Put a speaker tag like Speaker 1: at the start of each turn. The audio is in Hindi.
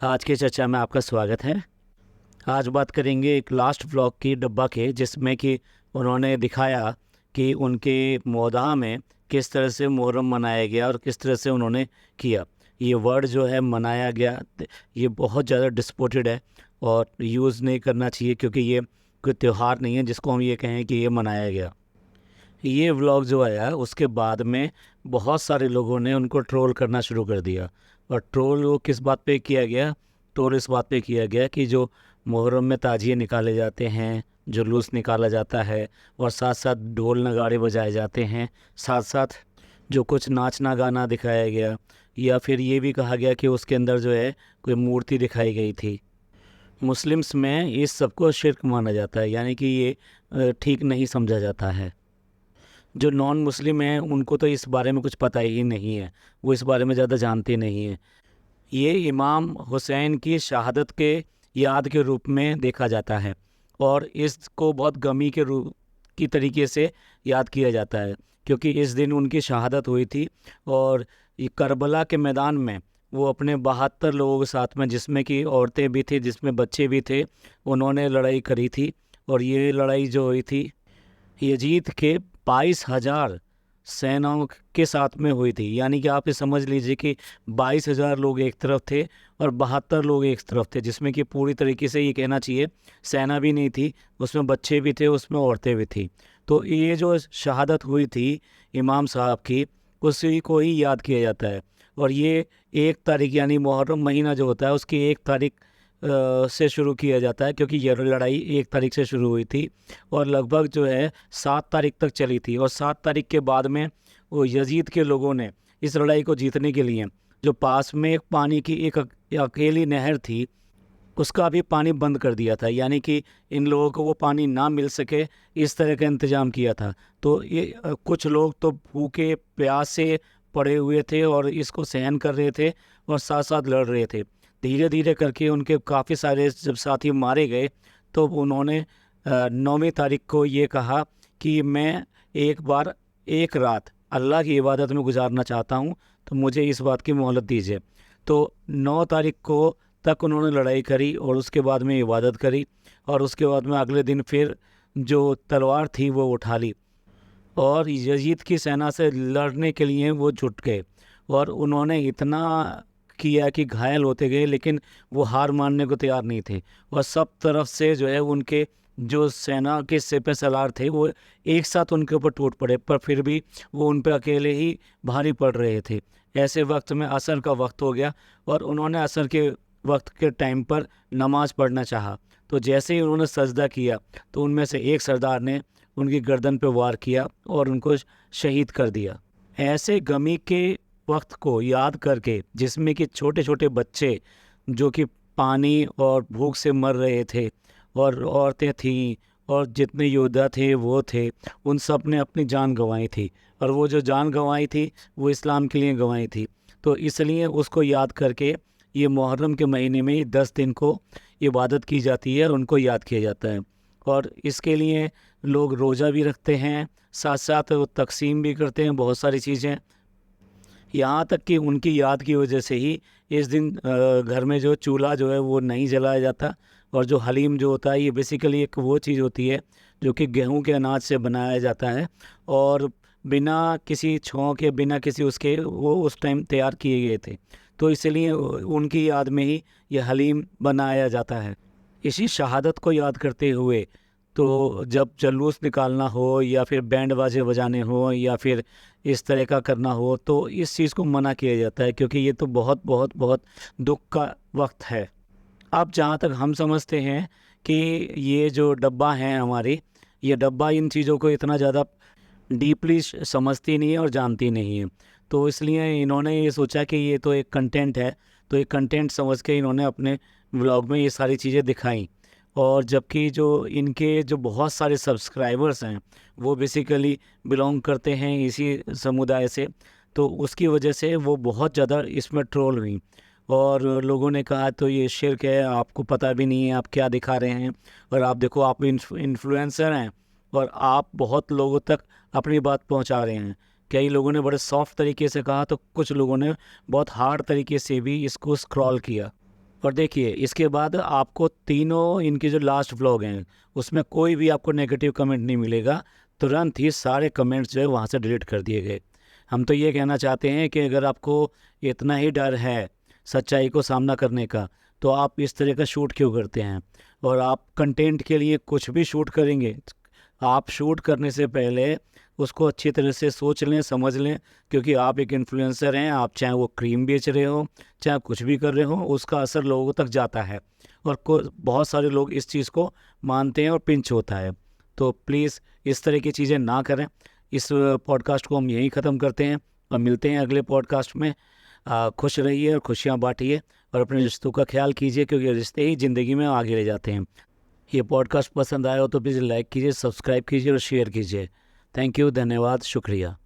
Speaker 1: आज की चर्चा में आपका स्वागत है। आज बात करेंगे एक लास्ट व्लॉग की डब्बा के, जिसमें कि उन्होंने दिखाया कि उनके मोदा में किस तरह से मुहर्रम मनाया गया और किस तरह से उन्होंने किया। ये वर्ड जो है मनाया गया, ये बहुत ज़्यादा डिस्पोर्टेड है और यूज़ नहीं करना चाहिए, क्योंकि ये कोई त्यौहार नहीं है जिसको हम ये कहें कि ये मनाया गया। ये व्लॉग जो आया उसके बाद में बहुत सारे लोगों ने उनको ट्रोल करना शुरू कर दिया। और ट्रोल वो किस बात पे किया गया? ट्रोल इस बात पे किया गया कि जो मुहर्रम में ताजिए निकाले जाते हैं, जुलूस निकाला जाता है और साथ साथ ढोल नगाड़े बजाए जाते हैं, साथ साथ जो कुछ नाचना गाना दिखाया गया, या फिर ये भी कहा गया कि उसके अंदर जो है कोई मूर्ति दिखाई गई थी। मुस्लिम्स में इस सबको शिर्क माना जाता है, यानी कि ये ठीक नहीं समझा जाता है। जो नॉन मुस्लिम हैं उनको तो इस बारे में कुछ पता ही नहीं है, वो इस बारे में ज़्यादा जानते नहीं हैं। ये इमाम हुसैन की शहादत के याद के रूप में देखा जाता है और इसको बहुत गमी के रूप की तरीके से याद किया जाता है, क्योंकि इस दिन उनकी शहादत हुई थी। और ये करबला के मैदान में वो अपने 72 लोगों के साथ में, जिसमें कि औरतें भी थी, जिसमें बच्चे भी थे, उन्होंने लड़ाई करी थी। और ये लड़ाई जो हुई थी यजीद के 22,000 सेनाओं के साथ में हुई थी। यानी कि आप ये समझ लीजिए कि 22,000 लोग एक तरफ थे और 72 लोग एक तरफ थे, जिसमें कि पूरी तरीके से ये कहना चाहिए सेना भी नहीं थी, उसमें बच्चे भी थे, उसमें औरतें भी थी। तो ये जो शहादत हुई थी इमाम साहब की, उसी को ही याद किया जाता है। और ये 1 तारीख यानी मुहर्रम महीना जो होता है उसकी 1 तारीख से शुरू किया जाता है, क्योंकि यह लड़ाई 1 तारीख से शुरू हुई थी और लगभग जो है 7 तारीख तक चली थी। और 7 तारीख के बाद में वो यजीद के लोगों ने इस लड़ाई को जीतने के लिए जो पास में एक पानी की एक अकेली नहर थी, उसका भी पानी बंद कर दिया था, यानी कि इन लोगों को वो पानी ना मिल सके, इस तरह का इंतज़ाम किया था। तो ये कुछ लोग तो भूखे प्यास से पड़े हुए थे और इसको सहन कर रहे थे और साथ साथ लड़ रहे थे। धीरे धीरे करके उनके काफ़ी सारे जब साथी मारे गए, तो उन्होंने 9वीं तारीख को ये कहा कि मैं एक बार एक रात अल्लाह की इबादत में गुजारना चाहता हूँ, तो मुझे इस बात की मोहलत दीजिए। तो 9 तारीख को तक उन्होंने लड़ाई करी और उसके बाद में इबादत करी, और उसके बाद में अगले दिन फिर जो तलवार थी वो उठा ली और यजीद की सेना से लड़ने के लिए वो जुट गए। और उन्होंने इतना किया कि घायल होते गए, लेकिन वो हार मानने को तैयार नहीं थे। और सब तरफ से जो है उनके जो सेना के सिपह सलार थे वो एक साथ उनके ऊपर टूट पड़े, पर फिर भी वो उन पर अकेले ही भारी पड़ रहे थे। ऐसे वक्त में असर का वक्त हो गया और उन्होंने असर के वक्त के टाइम पर नमाज पढ़ना चाहा। तो जैसे ही उन्होंने सजदा किया तो उनमें से एक सरदार ने उनकी गर्दन पर वार किया और उनको शहीद कर दिया। ऐसे गमी के वक्त को याद करके, जिसमें कि छोटे छोटे बच्चे जो कि पानी और भूख से मर रहे थे, और औरतें थीं, और जितने योद्धा थे वो थे, उन सब ने अपनी जान गंवाई थी। और वो जो जान गंवाई थी वो इस्लाम के लिए गंवाई थी। तो इसलिए उसको याद करके ये मुहर्रम के महीने में 10 दिन को इबादत की जाती है और उनको याद किया जाता है। और इसके लिए लोग रोज़ा भी रखते हैं, साथ साथ वो तकसीम भी करते हैं बहुत सारी चीज़ें। यहाँ तक कि उनकी याद की वजह से ही इस दिन घर में जो चूल्हा जो है वो नहीं जलाया जाता। और जो हलीम जो होता है ये बेसिकली एक वो चीज़ होती है जो कि गेहूं के अनाज से बनाया जाता है, और बिना किसी छौंक के, बिना किसी उसके, वो उस टाइम तैयार किए गए थे। तो इसलिए उनकी याद में ही ये हलीम बनाया जाता है। इसी शहादत को याद करते हुए तो जब जुलूस निकालना हो या फिर बैंड बाजे बजाने हो या फिर इस तरह का करना हो, तो इस चीज़ को मना किया जाता है, क्योंकि ये तो बहुत बहुत बहुत दुख का वक्त है। अब जहाँ तक हम समझते हैं कि ये जो डब्बा है हमारी, ये डब्बा इन चीज़ों को इतना ज़्यादा डीपली समझती नहीं है और जानती नहीं है। तो इसलिए इन्होंने ये सोचा कि ये तो एक कंटेंट है, तो एक कंटेंट समझ के इन्होंने अपने व्लॉग में ये सारी चीज़ें दिखाई। और जबकि जो इनके जो बहुत सारे सब्सक्राइबर्स हैं वो बेसिकली बिलोंग करते हैं इसी समुदाय से, तो उसकी वजह से वो बहुत ज़्यादा इसमें ट्रोल हुई। और लोगों ने कहा तो ये शिर्क है, आपको पता भी नहीं है आप क्या दिखा रहे हैं, और आप देखो आप इन्फ्लुएंसर हैं और आप बहुत लोगों तक अपनी बात पहुंचा रहे हैं। कई लोगों ने बड़े सॉफ्ट तरीके से कहा, तो कुछ लोगों ने बहुत हार्ड तरीके से भी इसको स्क्रॉल किया। और देखिए इसके बाद आपको तीनों इनके जो लास्ट व्लॉग हैं उसमें कोई भी आपको नेगेटिव कमेंट नहीं मिलेगा, तुरंत ही सारे कमेंट्स जो है वहाँ से डिलीट कर दिए गए। हम तो ये कहना चाहते हैं कि अगर आपको इतना ही डर है सच्चाई को सामना करने का, तो आप इस तरह का शूट क्यों करते हैं? और आप कंटेंट के लिए कुछ भी शूट करेंगे, आप शूट करने से पहले उसको अच्छी तरह से सोच लें, समझ लें, क्योंकि आप एक इन्फ्लुएंसर हैं। आप चाहे वो क्रीम बेच रहे हो, चाहे कुछ भी कर रहे हो, उसका असर लोगों तक जाता है और बहुत सारे लोग इस चीज़ को मानते हैं और पिंच होता है। तो प्लीज़ इस तरह की चीज़ें ना करें। इस पॉडकास्ट को हम यहीं ख़त्म करते हैं और मिलते हैं अगले पॉडकास्ट में। खुश रहिए और खुशियाँ बांटिए और अपने रिश्तों का ख्याल कीजिए, क्योंकि रिश्ते ही ज़िंदगी में आगे ले जाते हैं। ये पॉडकास्ट पसंद आया हो तो प्लीज़ लाइक कीजिए, सब्सक्राइब कीजिए और शेयर कीजिए। थैंक यू, धन्यवाद, शुक्रिया।